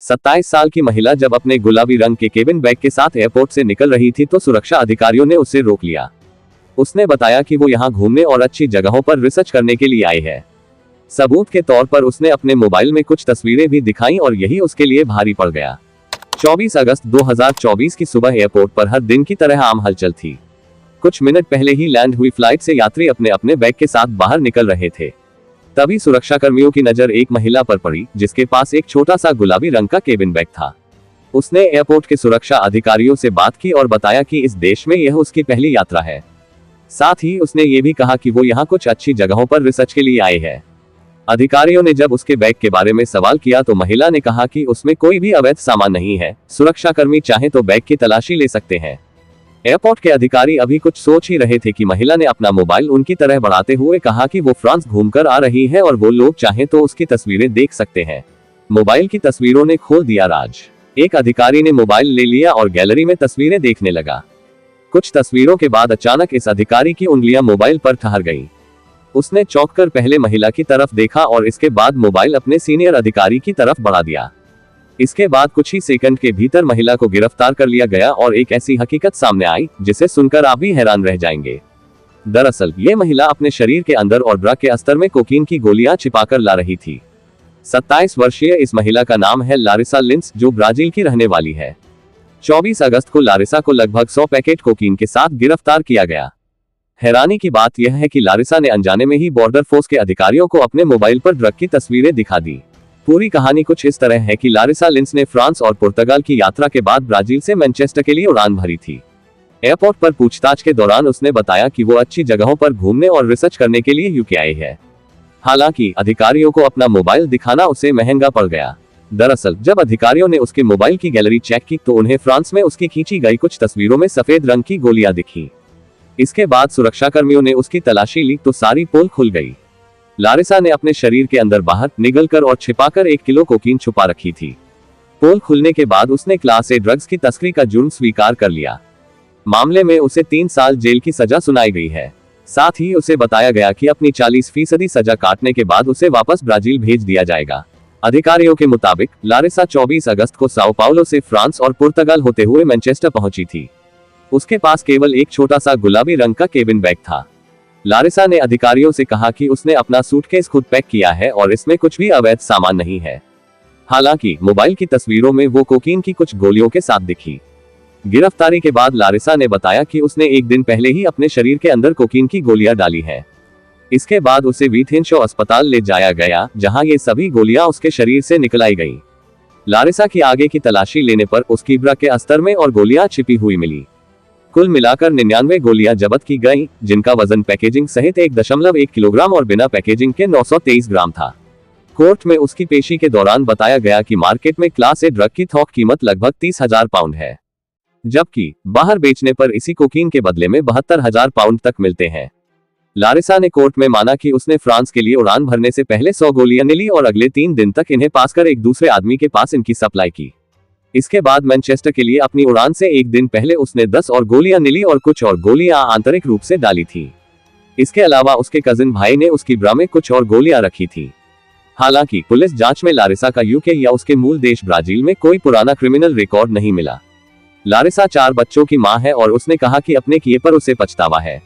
27 साल की महिला जब अपने गुलाबी रंग के केबिन बैग के साथ एयरपोर्ट से निकल रही थी तो सुरक्षा अधिकारियों ने उसे रोक लिया। उसने बताया कि वो यहाँ घूमने और अच्छी जगहों पर रिसर्च करने के लिए आई है। सबूत के तौर पर उसने अपने मोबाइल में कुछ तस्वीरें भी दिखाईं और यही उसके लिए भारी पड़ गया। 24 अगस्त 2024 की सुबह एयरपोर्ट पर हर दिन की तरह आम हलचल थी। कुछ मिनट पहले ही लैंड हुई फ्लाइट से यात्री अपने अपने बैग के साथ बाहर निकल रहे थे। तभी सुरक्षाकर्मियों की नजर एक महिला पर पड़ी जिसके पास एक छोटा सा गुलाबी रंग का केबिन बैग था। उसने एयरपोर्ट के सुरक्षा अधिकारियों से बात की और बताया कि इस देश में यह उसकी पहली यात्रा है। साथ ही उसने ये भी कहा कि वो यहाँ कुछ अच्छी जगहों पर रिसर्च के लिए आए हैं। अधिकारियों ने जब उसके बैग के बारे में सवाल किया तो महिला ने कहा कि उसमें कोई भी अवैध सामान नहीं है। सुरक्षाकर्मी चाहे तो बैग की तलाशी ले सकते हैं। एयरपोर्ट के अधिकारी अभी कुछ सोच ही रहे थे कि महिला ने अपना मोबाइल उनकी तरह बढ़ाते हुए कहा कि वो फ्रांस घूमकर आ रही है और वो लोग चाहें तो उसकी तस्वीरें देख सकते हैं। मोबाइल की तस्वीरों ने खोल दिया राज। एक अधिकारी ने मोबाइल ले लिया और गैलरी में तस्वीरें देखने लगा। कुछ तस्वीरों के बाद अचानक इस अधिकारी की उंगलियां मोबाइल पर ठहर गईं। उसने चौंककर पहले महिला की तरफ देखा और इसके बाद मोबाइल अपने सीनियर अधिकारी की तरफ बढ़ा दिया। इसके बाद कुछ ही सेकंड के भीतर महिला को गिरफ्तार कर लिया गया और एक ऐसी हकीकत सामने आई जिसे सुनकर आप भी हैरान रह जाएंगे। दरअसल ये महिला अपने शरीर के अंदर और ब्रा के अस्तर में कोकीन की गोलियां छिपाकर ला रही थी। 27 वर्षीय इस महिला का नाम है लारिसा लिंस, जो ब्राजील की रहने वाली है। 24 अगस्त को लारिसा को लगभग 100 पैकेट कोकीन के साथ गिरफ्तार किया गया। हैरानी की बात यह है कि लारिसा ने अनजाने में ही बॉर्डर फोर्स के अधिकारियों को अपने मोबाइल पर ड्रग की तस्वीरें दिखा दी। पूरी कहानी कुछ इस तरह है कि लारिसा लिंस ने फ्रांस और पुर्तगाल की यात्रा के बाद ब्राजील से मैनचेस्टर के लिए उड़ान भरी थी। एयरपोर्ट पर पूछताछ के दौरान उसने बताया कि वो अच्छी जगहों पर घूमने और रिसर्च करने के लिए यूके आई है। हालांकि अधिकारियों को अपना मोबाइल दिखाना उसे महंगा पड़ गया। दरअसल जब अधिकारियों ने उसके मोबाइल की गैलरी चेक की तो उन्हें फ्रांस में उसकी खींची गई कुछ तस्वीरों में सफेद रंग की गोलियां दिखी। इसके बाद सुरक्षाकर्मियों ने उसकी तलाशी ली तो सारी पोल खुल गई। लारिसा ने अपने शरीर के अंदर बाहर निगलकर और छिपाकर 1 किलो कोकीन छुपा रखी थी। पोल खुलने के बाद उसने क्लास ए ड्रग्स की तस्करी का जुर्म स्वीकार कर लिया। मामले में उसे 3 साल जेल की सजा सुनाई गई है। साथ ही उसे बताया गया कि अपनी 40% सजा काटने के बाद उसे वापस ब्राजील भेज दिया जाएगा। अधिकारियों के मुताबिक लारिसा 24 अगस्त को साओ पाउलो से फ्रांस और पुर्तगाल होते हुए मैनचेस्टर पहुंची थी। उसके पास केवल एक छोटा सा गुलाबी रंग का केबिन बैग था। लारिसा ने अधिकारियों से कहा कि उसने अपना सूटकेस खुद पैक किया है और इसमें कुछ भी अवैध सामान नहीं है। हालांकि मोबाइल की तस्वीरों में वो कोकीन की कुछ गोलियों के साथ दिखी। गिरफ्तारी के बाद लारिसा ने बताया कि उसने एक दिन पहले ही अपने शरीर के अंदर कोकीन की गोलियां डाली हैं। इसके बाद उसे वीथेनशो अस्पताल ले जाया गया, जहां ये सभी गोलियां उसके शरीर से निकलाई गईं। लारिसा की आगे की तलाशी लेने पर उसकी ब्रा के अस्तर में और गोलियां छिपी हुई मिली। कुल मिलाकर 99 गोलियां जब्त की गईं, जिनका वजन पैकेजिंग सहित 1.1 किलोग्राम और बिना पैकेजिंग के 923 ग्राम था। कोर्ट में उसकी पेशी के दौरान बताया गया कि मार्केट में क्लास ए ड्रग की थोक कीमत लगभग 30,000 पाउंड है, जबकि बाहर बेचने पर इसी कोकीन के बदले में 72,000 पाउंड तक मिलते हैं। लारिसा ने कोर्ट में माना कि उसने फ्रांस के लिए उड़ान भरने से पहले 100 गोलियां ली और अगले 3 दिन तक इन्हें पास कर एक दूसरे आदमी के पास इनकी सप्लाई की। इसके बाद मैनचेस्टर के लिए अपनी उड़ान से एक दिन पहले उसने 10 और गोलियां ली और कुछ और गोलियां आंतरिक रूप से डाली थी। इसके अलावा उसके कजिन भाई ने उसकी ब्रा में कुछ और गोलियां रखी थी। हालांकि पुलिस जांच में लारिसा का यूके या उसके मूल देश ब्राजील में कोई पुराना क्रिमिनल रिकॉर्ड नहीं मिला। लारिसा 4 बच्चों की मां है और उसने कहा कि अपने किए पर उसे पछतावा है।